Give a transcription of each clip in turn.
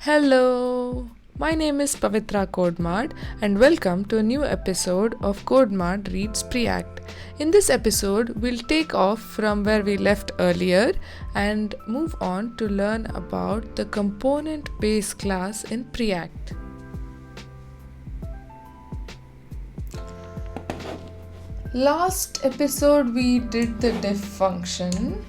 Hello, my name is Pavithra Kodmad and welcome to a new episode of Kodmad Reads Preact. In this episode, we'll take off from where we left earlier and move on to learn about the component base class in Preact. Last episode we did the diff function.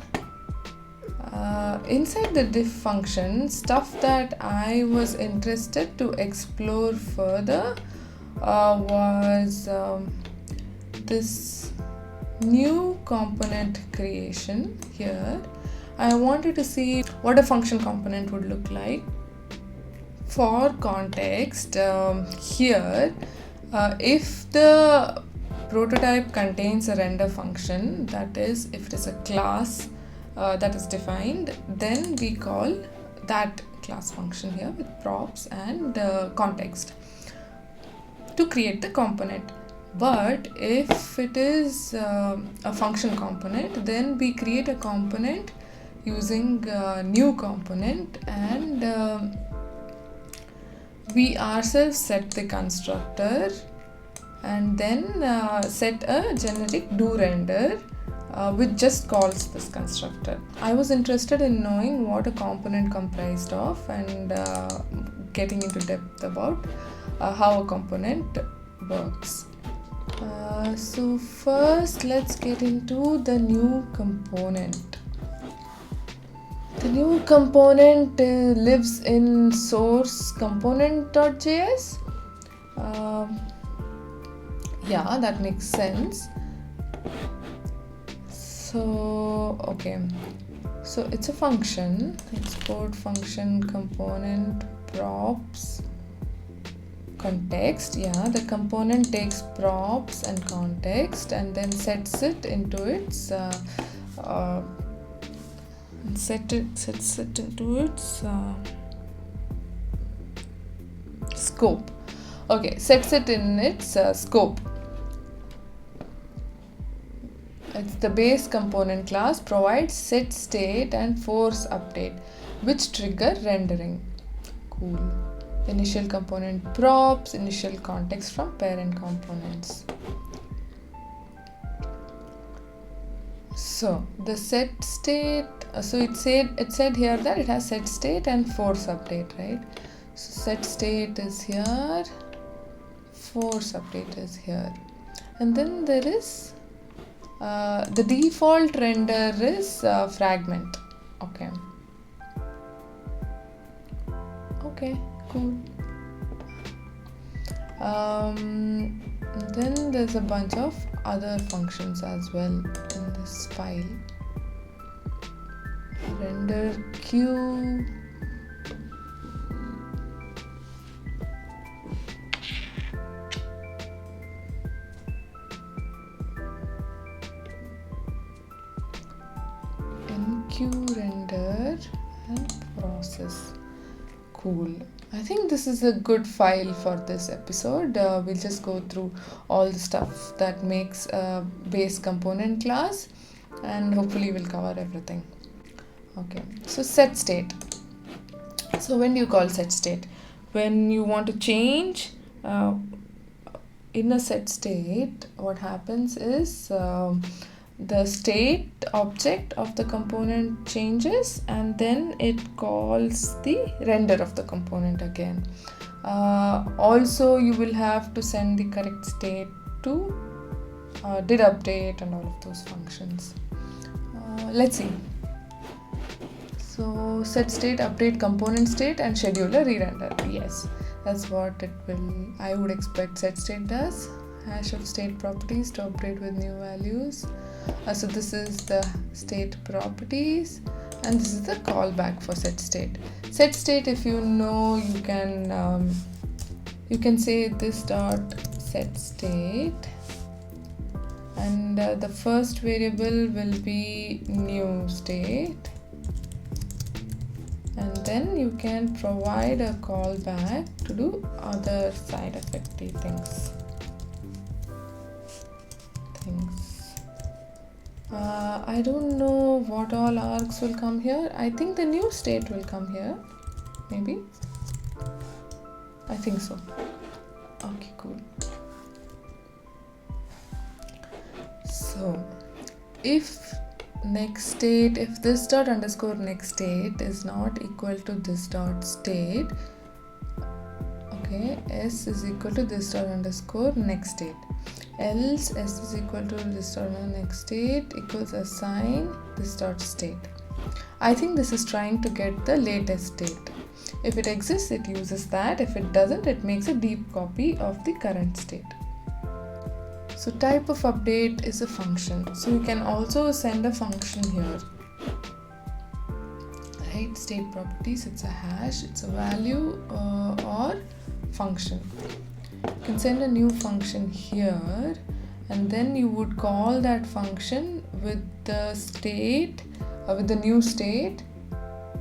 Inside the diff function, stuff that I was interested to explore further was this new component creation here. I wanted to see what a function component would look like. For context, here, if the prototype contains a render function, that is, if it is a class that is defined, then we call that class function here with props and context to create the component. But if it is a function component, then we create a component using a new component and we ourselves set the constructor and then set a generic doRender which just calls this constructor. I was interested in knowing what a component comprised of and getting into depth about how a component works. So first let's get into the new component. The new component lives in source component.js. Yeah, that makes sense. So it's a function, export function component props context. Yeah, the component takes props and context and then sets it into its scope. Okay, sets it in its scope. It's the base component class provides set state and force update, which trigger rendering. Cool. Initial component props, initial context from parent components. So the set state. So it said here that it has set state and force update, right? So set state is here, force update is here, and then there is the default render is fragment. Okay, cool. Then there's a bunch of other functions as well in this file. Render queue, render and process. Cool. I think this is a good file for this episode. We'll just go through all the stuff that makes a base component class and hopefully we'll cover everything. Okay, so set state. So when do you call set state? When you want to change in a set state, what happens is the state object of the component changes and then it calls the render of the component again. Also, you will have to send the correct state to did update and all of those functions. Let's see. So set state, update component state and scheduler re-render. Yes, that's what I would expect set state does. Hash of state properties to update with new values. So this is the state properties and this is the callback for set state. Set state, if you know, you can say this dot set state and the first variable will be new state and then you can provide a callback to do other side effecty things. I don't know what all args will come here. I think the new state will come here, maybe. I think so. Okay, cool. So if next state, if this dot underscore next state is not equal to this dot state, okay, s is equal to this dot underscore next state, else s is equal to this dot next state equals assign this dot state. I think this is trying to get the latest state. If it exists, it uses that. If it doesn't, it makes a deep copy of the current state. So type of update is a function. So you can also send a function here. Right, state properties, it's a hash, it's a value or function. You can send a new function here, and then you would call that function with the state, with the new state,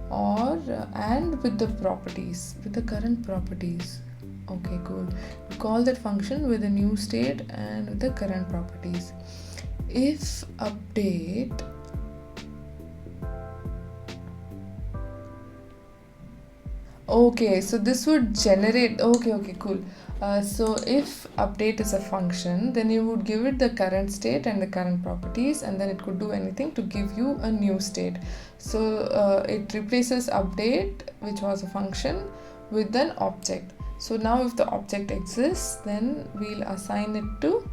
or and with the properties, with the current properties. Okay, cool. You call that function with the new state and with the current properties. If update okay, so this would generate, okay, cool. So if update is a function, then you would give it the current state and the current properties, and then it could do anything to give you a new state. So it replaces update, which was a function, with an object. So now if the object exists, then we'll assign it to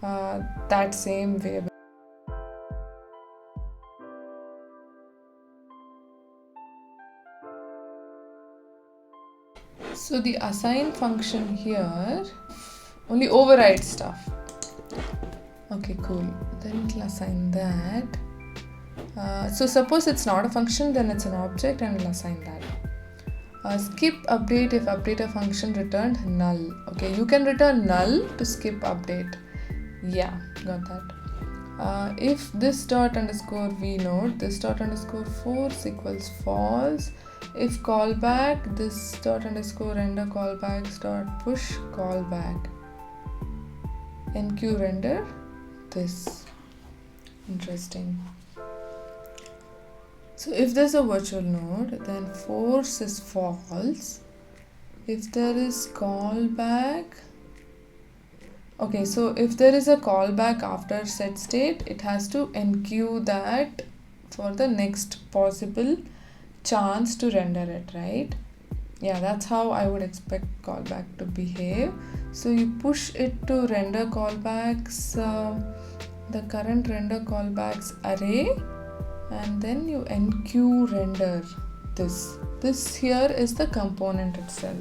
that same variable. So the assign function here only overrides stuff. Okay, cool. Then it'll assign that. So suppose it's not a function, then it's an object, and we'll assign that. Skip update if updater function returned null. Okay, you can return null to skip update. Yeah, got that. If this dot underscore v node, this dot underscore force equals false. If callback, this dot underscore render callbacks dot push callback. Enqueue render this. Interesting. So if there's a virtual node, then force is false. If there is callback, okay, so if there is a callback after set state, it has to enqueue that for the next possible chance to render it, right? Yeah, that's how I would expect callback to behave. So you push it to render callbacks, the current render callbacks array, and then you enqueue render this. This here is the component itself.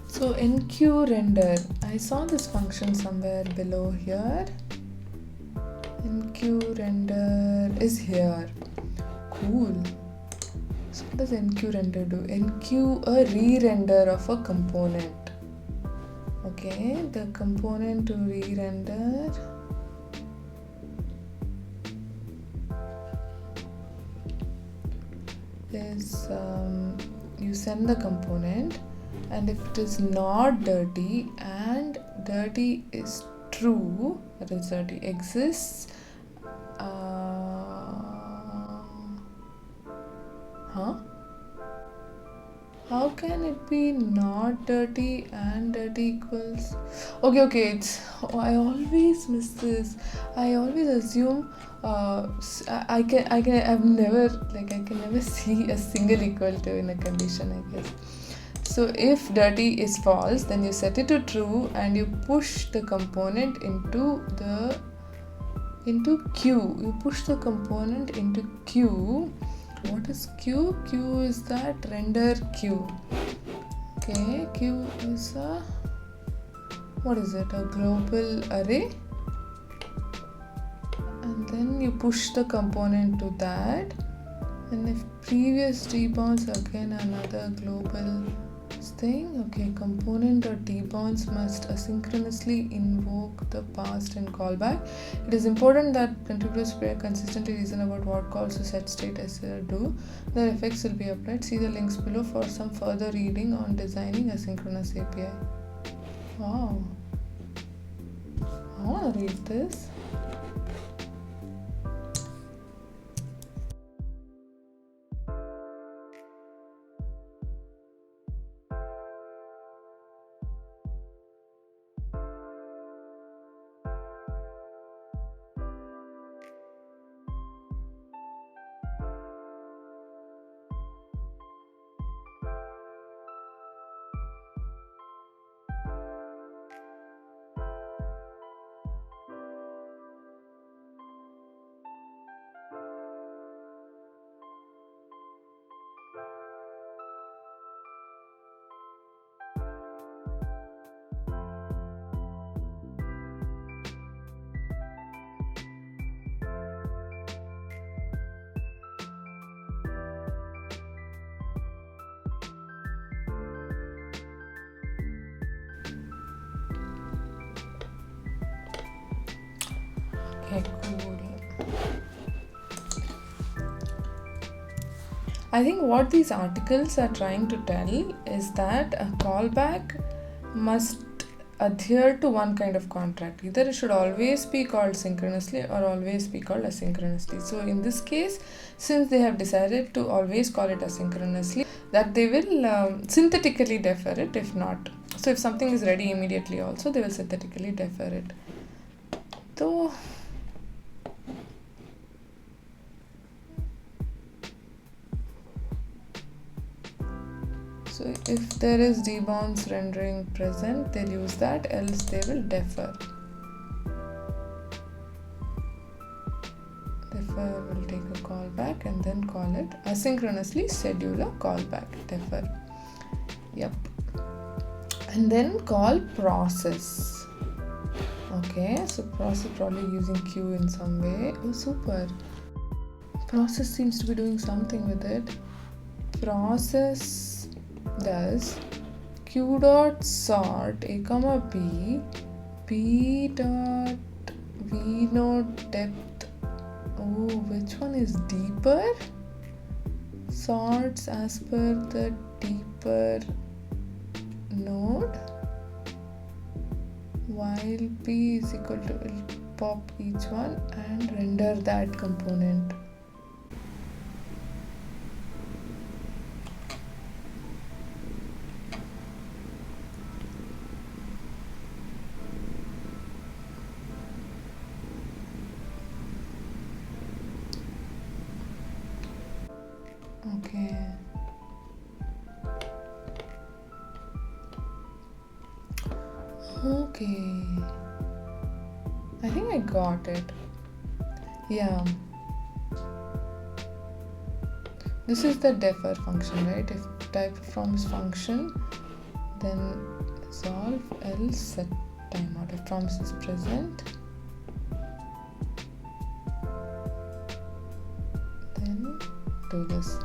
So enqueue render, I saw this function somewhere below here. Enqueue render is here. Cool. So what does enqueue render do? Enqueue a re-render of a component. Okay, the component to re-render is you send the component, and if it is not dirty and dirty is true, that is dirty exists, how can it be not dirty and dirty equals? Okay, it's I always miss this. I always assume I can never see a single equal to in a condition, I guess. So if dirty is false, then you set it to true and you push the component into queue. You push the component into queue. What is queue? Queue is that render queue. Okay, queue is a global array, and then you push the component to that, and if previous debounds, again another global thing. Okay, component.debounds must asynchronously invoke the past and callback. It is important that contributors consistently reason about what calls to set state do. Their effects will be applied. See the links below for some further reading on designing asynchronous API. Wow. I want to read this. Okay, cool. I think what these articles are trying to tell is that a callback must adhere to one kind of contract. Either it should always be called synchronously or always be called asynchronously. So in this case, since they have decided to always call it asynchronously, that they will synthetically defer it if not. So if something is ready immediately also, they will synthetically defer it. So if there is debounce rendering present, they'll use that, else they will defer. Defer will take a callback and then call it asynchronously schedule a callback. Defer. Yep. And then call process. Okay, so process probably using queue in some way. Oh, super. Process seems to be doing something with it. Process does q dot sort a comma b dot v node depth. Oh, which one is deeper? Sorts as per the deeper node, while p is equal to, will pop each one and render that component. Okay. Okay. I think I got it. Yeah. This is the defer function, right? If type from is function, then resolve, else set timeout. If promise is present, then do this.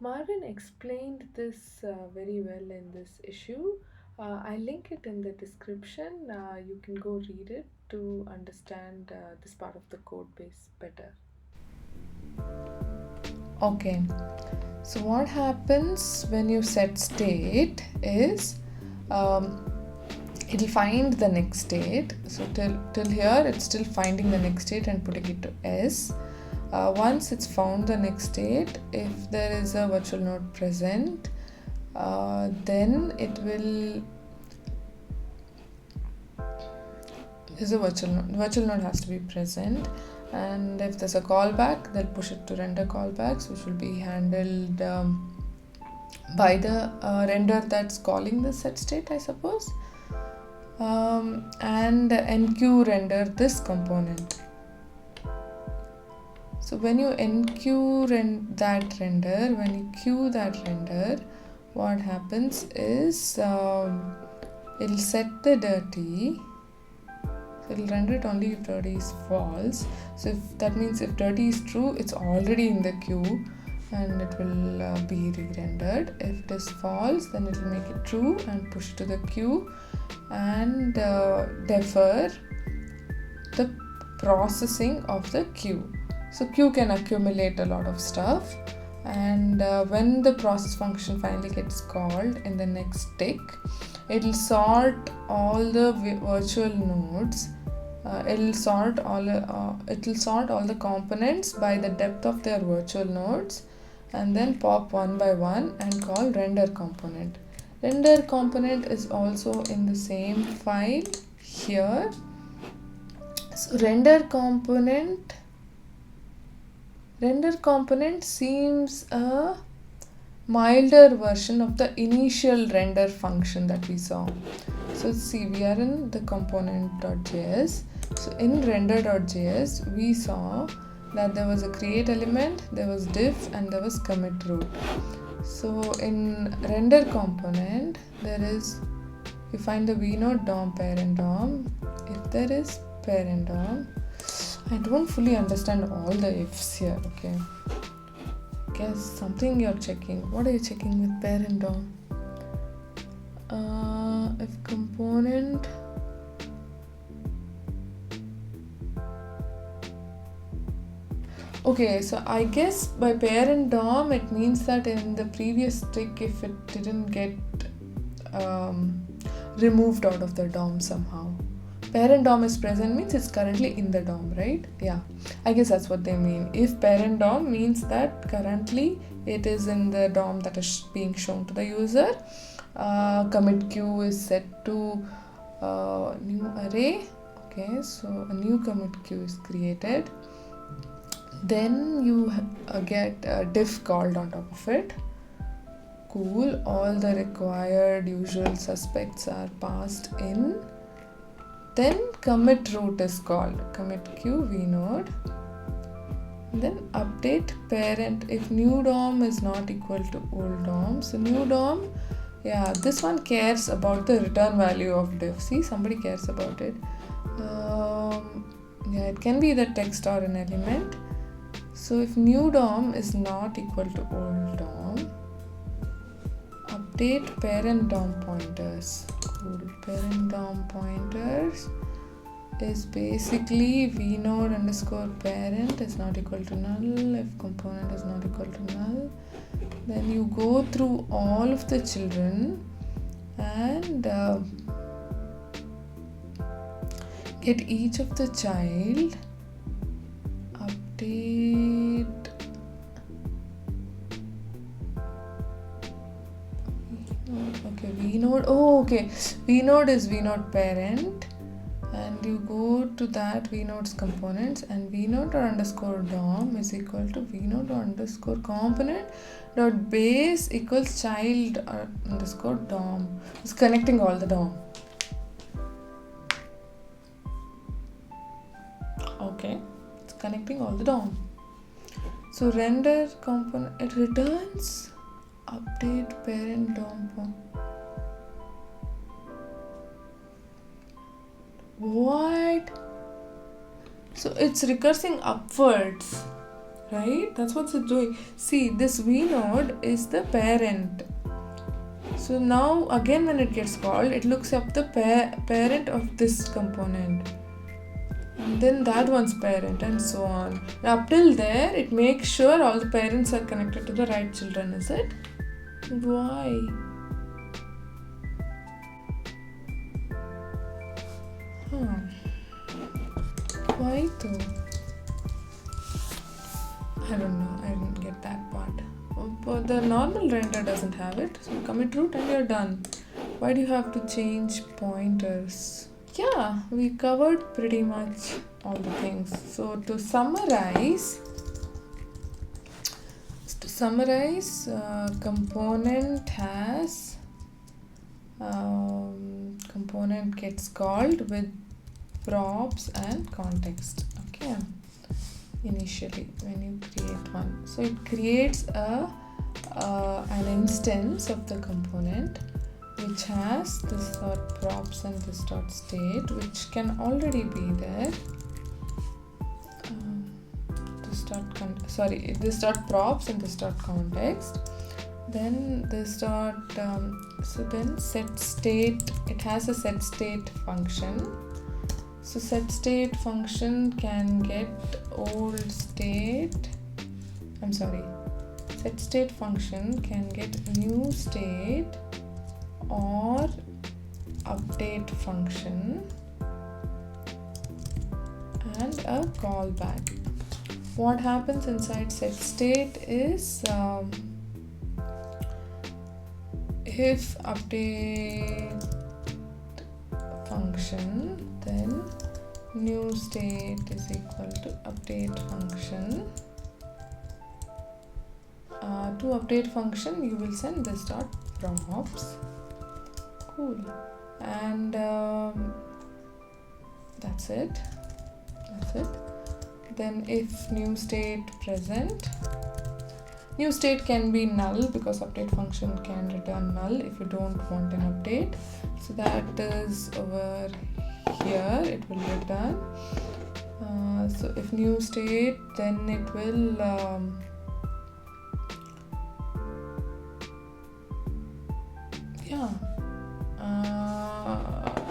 Marvin explained this very well in this issue. I'll link it in the description. You can go read it to understand this part of the code base better. Okay, so what happens when you set state is it'll find the next state. So till here it's still finding the next state and putting it to S. Once it's found the next state, if there is a virtual node present, then it will, is a virtual node has to be present, and if there's a callback, they'll push it to render callbacks, which will be handled by the render that's calling the set state, I suppose, and enqueue render this component. So when you enqueue that render, when you queue that render, what happens is it'll set the dirty. So it'll render it only if dirty is false. So if that means if dirty is true, it's already in the queue and it will be re-rendered. If it is false, then it will make it true and push to the queue and defer the processing of the queue. So queue can accumulate a lot of stuff, and when the process function finally gets called in the next tick, it'll sort all the virtual nodes. It'll sort all the components by the depth of their virtual nodes, and then pop one by one and call render component. Render component is also in the same file here. So render component seems a milder version of the initial render function that we saw. So see, we are in the component.js. So in render.js, we saw that there was a create element, there was diff, and there was commit root. So in render component, you find the vnode DOM parent DOM. If there is parent DOM, I don't fully understand all the ifs here, okay? Guess something you're checking. What are you checking with parent DOM? If component okay, so I guess by parent DOM it means that in the previous tick, if it didn't get removed out of the DOM somehow. Parent DOM is present means it's currently in the DOM, right? Yeah, I guess that's what they mean. If parent DOM means that currently it is in the DOM that is being shown to the user. Commit queue is set to new array. Okay, so a new commit queue is created. Then you get a diff called on top of it. Cool, all the required usual suspects are passed in. Then commit root is called, commit queue vnode. Then update parent if new DOM is not equal to old DOM. So new DOM, yeah, this one cares about the return value of diff. See, somebody cares about it. Yeah, it can be the text or an element. So if new DOM is not equal to old DOM, update parent DOM pointers. Cool. Parent DOM pointers is basically vnode underscore parent is not equal to null if component is not equal to null. Then you go through all of the children and get each of the child, update okay, vnode, oh okay, vnode is vnode parent, and you go to that vnode's components, and vnode underscore DOM is equal to vnode underscore component dot base equals child underscore DOM. It's connecting all the DOM. Okay, it's connecting all the DOM. So render component, it returns update parent DOM. What? So it's recursing upwards, right? That's what it's doing. See, this vnode is the parent. So now again when it gets called, it looks up the parent of this component. And then that one's parent and so on. Now, up till there, it makes sure all the parents are connected to the right children, is it? Why? Why though? I don't know. I didn't get that part. But the normal render doesn't have it. So commit root and you're done. Why do you have to change pointers? Yeah, we covered pretty much all the things. So to summarize, component has component gets called with props and context. Okay, initially when you create one, so it creates an instance of the component which has this dot props and this dot state, which can already be there. This dot props and this dot context. Then this dot so then set state, it has a set state function. So set state function can get old state. Set state function can get new state or update function and a callback. What happens inside setState is if update function, then new state is equal to update function. To update function, you will send this dot props. Cool. And that's it. Then if new state present, new state can be null because update function can return null if you don't want an update. So that is over here, it will return. So if new state, then it will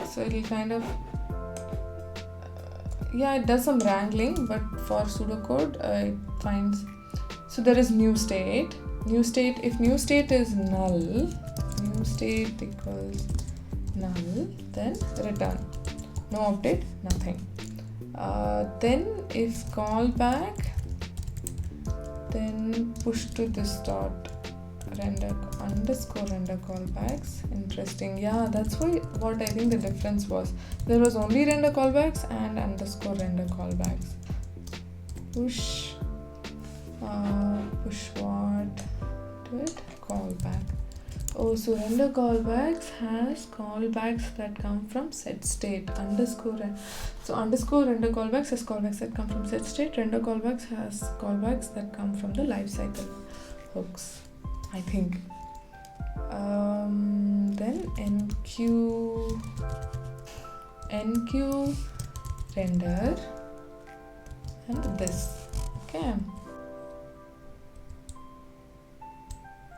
so it'll kind of it does some wrangling, but for pseudocode it finds. So there is new state. If new state is null, new state equals null, then return. No update, nothing. Then if callback, then push to this dot render callbacks. Interesting. Yeah, that's what I think the difference was. There was only render callbacks and underscore render callbacks. Push what to it? Callback. Oh, so render callbacks has callbacks that come from setState. So underscore render callbacks has callbacks that come from setState. Render callbacks has callbacks that come from the lifecycle hooks, I think. Then enqueue render and this. Okay.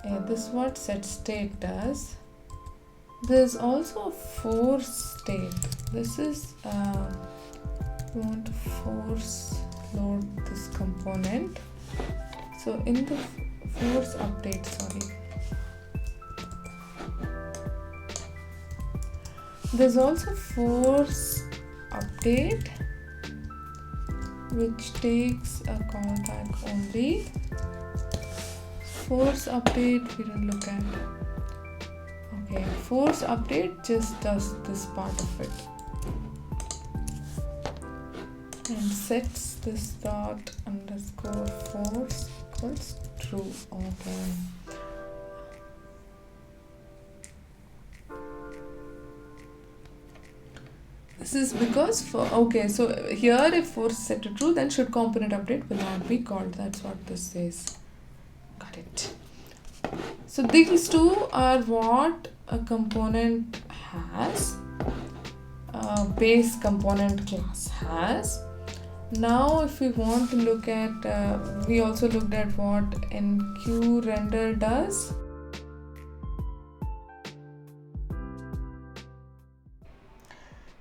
Yeah, this is what setState does. There's also a force state. This is we want to force load this component. So in the force update, there's also force update, which takes a callback only. Force update we didn't look at. Okay, force update just does this part of it and sets this dot underscore force equals true. Okay. This is because so here if force is set to true, then should component update will not be called. That's what this says. Got it. So these two are what a component has, a base component class has. Now if we want to look at, we also looked at what enqueue render does.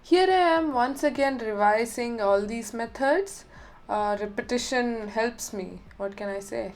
Here I am once again revising all these methods. Repetition helps me. What can I say?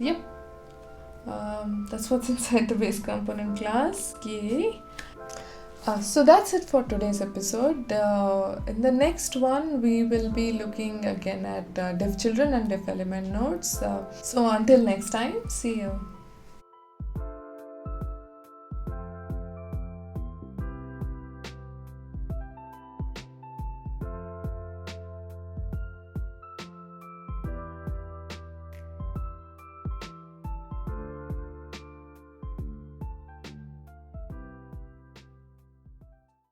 Yep, that's what's inside the base component class. Yay! So that's it for today's episode. In the next one, we will be looking again at div children and div element nodes. So until next time, see you.